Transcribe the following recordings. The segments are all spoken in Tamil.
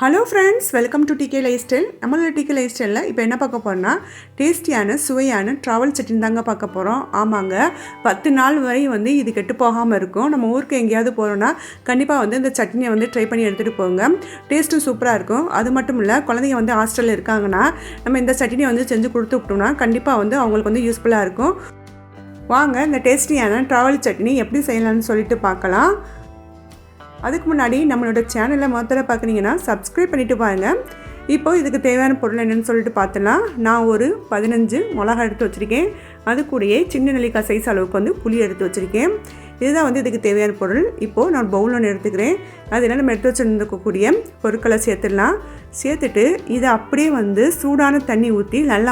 Hello friends, welcome to DK lifestyle. நம்மளோட டிகே லைஃப் ஸ்டைலில் இப்போ என்ன பார்க்க போகிறோம்னா, டேஸ்டியான சுவையான ட்ராவல் சட்னி தாங்க பார்க்க போகிறோம். ஆமாங்க, 10 நாள் வரை இது கெட்டு போகாமல் இருக்கும். நம்ம ஊருக்கு எங்கேயாவது போகிறோன்னா கண்டிப்பாக இந்த சட்னியை ட்ரை பண்ணி எடுத்துகிட்டு போங்க. டேஸ்ட்டும் சூப்பராக இருக்கும். அது மட்டும் இல்லை, குழந்தைங்க ஹாஸ்டலில் இருக்காங்கன்னா நம்ம இந்த சட்னியை செஞ்சு கொடுத்து விட்டோம்னா கண்டிப்பாக அவங்களுக்கு யூஸ்ஃபுல்லாக இருக்கும். வாங்க இந்த டேஸ்டியான ட்ராவல் சட்னி எப்படி செய்யலாம்னு சொல்லிட்டு பார்க்கலாம். அதுக்கு முன்னாடி நம்மளோட சேனலை முதல்ல பார்க்குறீங்கன்னா சப்ஸ்கிரைப் பண்ணிவிட்டு பாருங்கள். இப்போ இதுக்கு தேவையான பொருள் என்னென்னு சொல்லிட்டு பார்த்துலாம். நான் ஒரு 15 மிளகா எடுத்து வச்சுருக்கேன். அது கூடயே சின்ன நெல்லிக்காய் சைஸ் அளவுக்கு புளி எடுத்து வச்சுருக்கேன். இதுதான் இதுக்கு தேவையான பொருள். இப்போது நான் பவுல் ஒன்று எடுத்துக்கிறேன். அதில் நம்ம எடுத்து வச்சுருக்கக்கூடிய பொருட்களை சேர்த்துடலாம். சேர்த்துட்டு இதை அப்படியே சூடான தண்ணி ஊற்றி நல்லா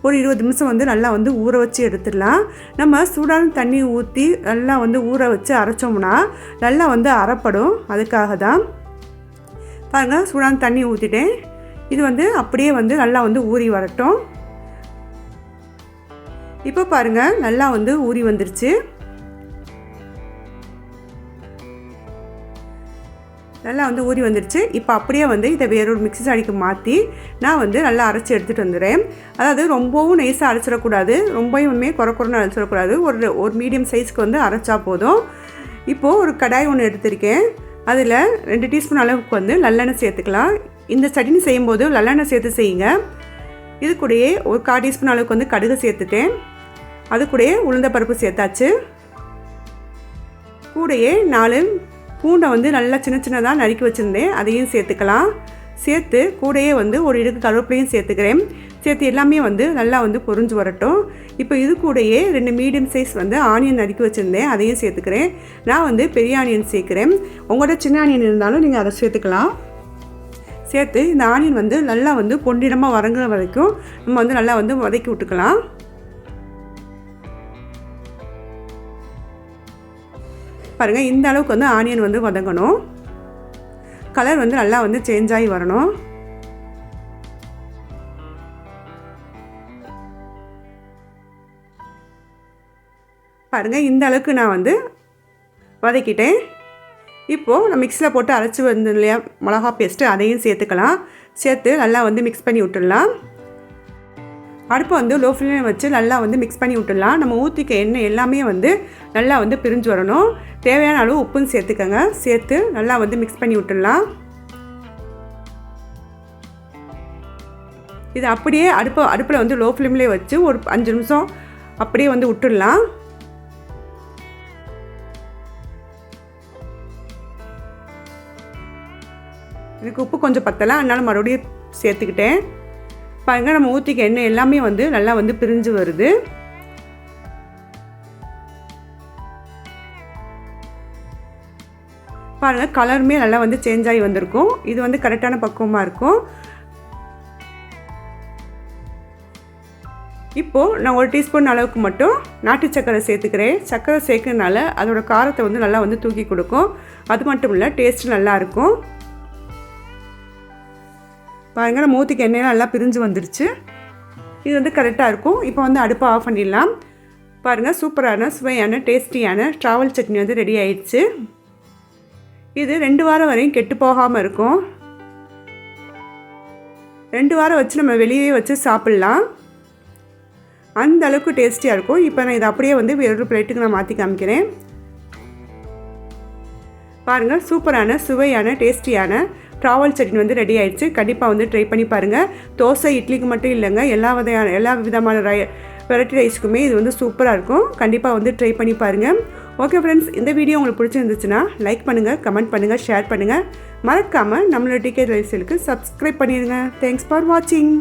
ஒரு 20 நிமிஷம் நல்லா ஊற வச்சு எடுத்துடலாம். நம்ம சூடான தண்ணி ஊற்றி நல்லா ஊற வச்சு அரைச்சோம்னா நல்லா அரைப்படும். அதுக்காக தான் பாருங்கள், சூடான தண்ணி ஊற்றிட்டேன். இது அப்படியே நல்லா ஊறி வரட்டும். இப்போ பாருங்கள், நல்லா ஊறி வந்துருச்சு. நல்லா ஊறி வந்துடுச்சு. இப்போ அப்படியே இதை வேறொரு மிக்ஸி ஜாடிக்கு மாற்றி நான் நல்லா அரைச்சி எடுத்துகிட்டு வந்துடுறேன். அதாவது ரொம்பவும் நைஸாக அரைச்சிடக்கூடாது, ரொம்பவுமே குறைன்னு அரைச்சிடக்கூடாது. ஒரு மீடியம் சைஸ்க்கு அரைச்சா போதும். இப்போது ஒரு கடாய் ஒன்று எடுத்திருக்கேன். அதில் 2 டீஸ்பூன் அளவுக்கு நல்லெண்ணெய் சேர்த்துக்கலாம். இந்த சட்னி செய்யும்போது நல்லெண்ணெய் சேர்த்து செய்யுங்க. இது கூடயே ஒரு 1/4 டீஸ்பூன் அளவுக்கு கடுகு சேர்த்துட்டேன். அது கூடயே உளுந்த பருப்பு சேர்த்தாச்சு. கூடயே 4 பூண்டை நல்லா சின்ன சின்னதாக நறுக்கி வச்சுருந்தேன், அதையும் சேர்த்துக்கலாம். சேர்த்து கூடயே ஒரு இடுக்கு கருவேப்பிலையும் சேர்த்துக்கிறேன். சேர்த்து எல்லாமே நல்லா பொரிஞ்சு வரட்டும். இப்போ இது கூடயே 2 மீடியம் சைஸ் ஆனியன் நறுக்கி வச்சுருந்தேன், அதையும் சேர்த்துக்கிறேன். நான் பெரிய ஆனியன் சேர்க்குறேன். உங்களோட சின்ன ஆனியன் இருந்தாலும் நீங்கள் அதை சேர்த்துக்கலாம். சேர்த்து இந்த ஆனியன் நல்லா பொன்னிறமாக வதங்குற வரைக்கும் நம்ம நல்லா வதக்கி விட்டுக்கலாம். பாருங்கள், இந்த அளவுக்கு ஆனியன் வதங்கணும். கலர் நல்லா சேஞ்ச் ஆகி வரணும். பாருங்கள், இந்த அளவுக்கு நான் வதக்கிட்டேன். இப்போது நான் மிக்ஸியில் போட்டு அரைச்சி இல்லையா மிளகா பேஸ்ட்டு, அதையும் சேர்த்துக்கலாம். சேர்த்து நல்லா மிக்ஸ் பண்ணி விட்டுடலாம். அடுப்பை லோ ஃப்ளேமில் வச்சு நல்லா மிக்ஸ் பண்ணி விட்டுடலாம். நம்ம ஊற்றிக்க எண்ணெய் எல்லாமே நல்லா பிரிஞ்சு வரணும். தேவையான அளவு உப்பும் சேர்த்துக்கங்க. சேர்த்து நல்லா மிக்ஸ் பண்ணி விட்டுடலாம். இது அப்படியே அடுப்பில் லோ ஃப்ளேம்லேயே வச்சு ஒரு 5 நிமிஷம் அப்படியே விட்டுடலாம். எனக்கு உப்பு கொஞ்சம் பத்தலை, அதனால் மறுபடியும் சேர்த்துக்கிட்டேன். பாருங்கள், நம்ம ஊற்றிக்க எண்ணெய் எல்லாமே நல்லா பிரிஞ்சு வருது. பாருங்கள், கலருமே நல்லா சேஞ்ச் ஆகி வந்திருக்கும். இது கரெக்டான பக்குவமாக இருக்கும். இப்போது நான் 1 டீஸ்பூன் அளவுக்கு மட்டும் நாட்டு சர்க்கரை சேர்த்துக்கிறேன். சர்க்கரை சேர்க்கறதுனால அதோட காரத்தை நல்லா தூக்கி கொடுக்கும். அது மட்டும் இல்லை, டேஸ்ட்டு நல்லாயிருக்கும். பாருங்கள், நம்ம ஊற்றிக்க எண்ணெயெல்லாம் நல்லா பிரிஞ்சு வந்துடுச்சு. இது கரெக்டாக இருக்கும். இப்போ அடுப்பை ஆஃப் பண்ணிடலாம். பாருங்கள், சூப்பரான சுவையான டேஸ்டியான ட்ராவல் சட்னி ரெடி ஆயிடுச்சு. இது 2 வாரம் வரையும் கெட்டு போகாமல் இருக்கும். 2 வாரம் வச்சு நம்ம வெளியே வச்சு சாப்பிட்லாம். அந்த அளவுக்கு டேஸ்டியாக இருக்கும். இப்போ நான் இதை அப்படியே வேறொரு பிளேட்டுக்கு நான் மாற்றி காமிக்கிறேன். பாருங்கள், சூப்பரான சுவையான டேஸ்டியான ட்ராவல் சட்னி ரெடி ஆயிடுச்சு. கண்டிப்பாக ட்ரை பண்ணி பாருங்கள். தோசை இட்லிக்கு மட்டும் இல்லைங்க, எல்லா விதமான வெரைட்டி ரைஸ்க்குமே இது சூப்பராக இருக்கும். கண்டிப்பாக ட்ரை பண்ணி பாருங்கள். ஓகே ஃப்ரெண்ட்ஸ், இந்த வீடியோ உங்களுக்கு பிடிச்சிருந்துச்சுன்னா லைக் பண்ணுங்கள், கமெண்ட் பண்ணுங்கள், ஷேர் பண்ணுங்கள். மறக்காமல் நம்மளோட டிகே லைஃப் ஸ்டைலுக்கு சப்ஸ்கிரைப் பண்ணிடுங்க. தேங்க்ஸ் ஃபார் வாட்சிங்.